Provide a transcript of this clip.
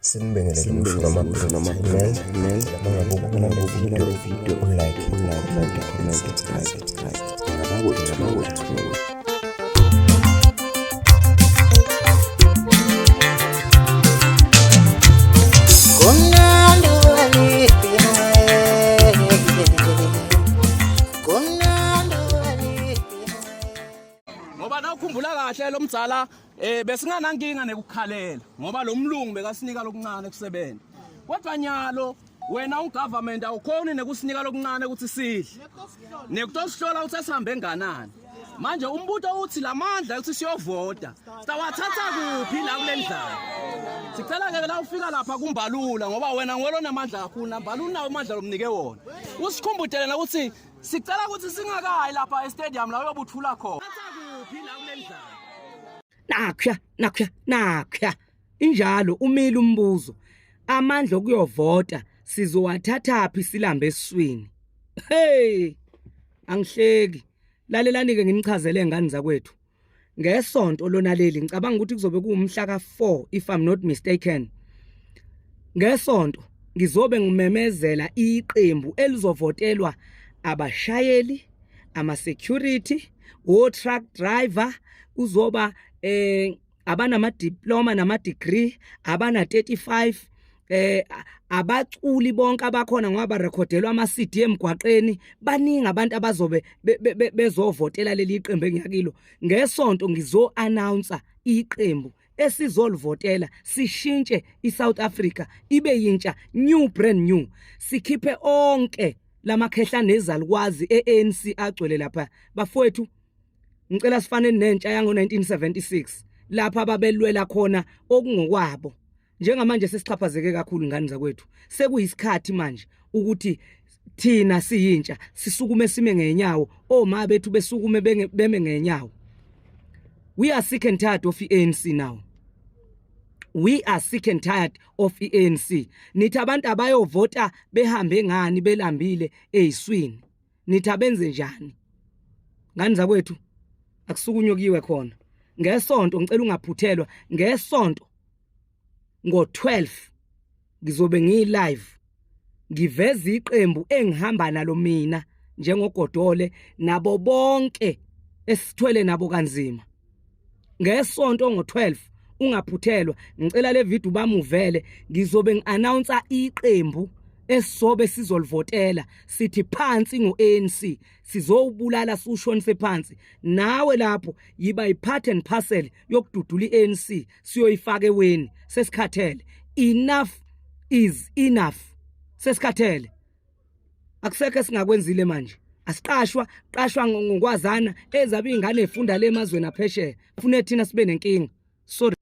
Sinibingelele umshini wamabhizinisi email labangabukela le video ulike comment subscribe ngabawethu. Ngoba nawukhumbula kahle lo mdzala besinganankinga nekukhalela ngoba lo mlungu bekasinika lokuncane kusebenza. Kodwa nyalo wena ugovernment awukhoni nekusinika lokuncane ukuthi sidle. Nekutosihlola ukuthi sihambe enganani. Manje umbuto uthi lamandla ukuthi siyovota. Sawathatha kuphi la kulendlala? Sicela ke la ufika lapha kumbalula ngoba wena ngwelo namandla kakhulu nambalula nawo amandla lomnike wona. Usikhumbutele ukuthi sicela ukuthi singakayi lapha e-stadium la uyobuthula khona. Nakhya injalo umile umbuzo amandla okuyovota sizowathathaphi silambe eswini. Hey angihleki lalelani ke nginichazele ngani zakwethu ngesonto lonaleli ngicabanga ukuthi kuzobe kuumhla ka4 if I'm not mistaken. Ngesonto ngizobe ngimemezela iqembu elizovotelwa abashayeli ama security o truck driver uzoba abanama diploma nama degree abana 35 abaculi bonke abakhona ngoba rekhodelwa ama CD emgwaqeni baningi abantu abazobe bezovotela leli iqembu engiyakilo. Ngesonto ngizo announce iqembu esizolivotela sishintshe iSouth Africa ibe yintsha brand new sikhiphe onke lamakhehla nezalukwazi ANC agcwele lapha bafowethu. Ngicela sifane nentsha yango 1976 lapha babelwela khona okungokwabo. Njengamanje sesichaphazeke kakhulu ngani zakwethu. Sekuyisikhathi manje ukuthi thina siyintsha sisukume sime ngenyawo oma bethu besukume beme ngenyawo. We are sick and tired of ANC now. We are sick and tired of ANC. Nithi abantu abayovota behambe ngani belambile eyiswini. Nithi abenze njani? Ngani zakwethu akusukunyokiwe khona. Ngesonto ngicela ungaphuthelwa ngesonto ngo12 ngizobe ngi-live ngiveza iqembu engihamba nalo mina njengogodole nabo bonke esithwele nabo kanzima. Ngesonto ngo12 ungaphuthelwa ngicela le video bamuvele ngizobe ngiannounce iqembu esizobe sizolivotela sithi phansi ngo-ANC sizowubulala sushonise phansi nawe lapho yiba i-part and parcel yokududula i-ANC siyoyifaka eweni sesikhathele. Enough is enough. Sesikhathele akusekho singakwenzile manje. Asiqashwa ngokwazana ezabe ingane efunda le emazweni aphesheya fune thina sibe nenkinga. Sorry.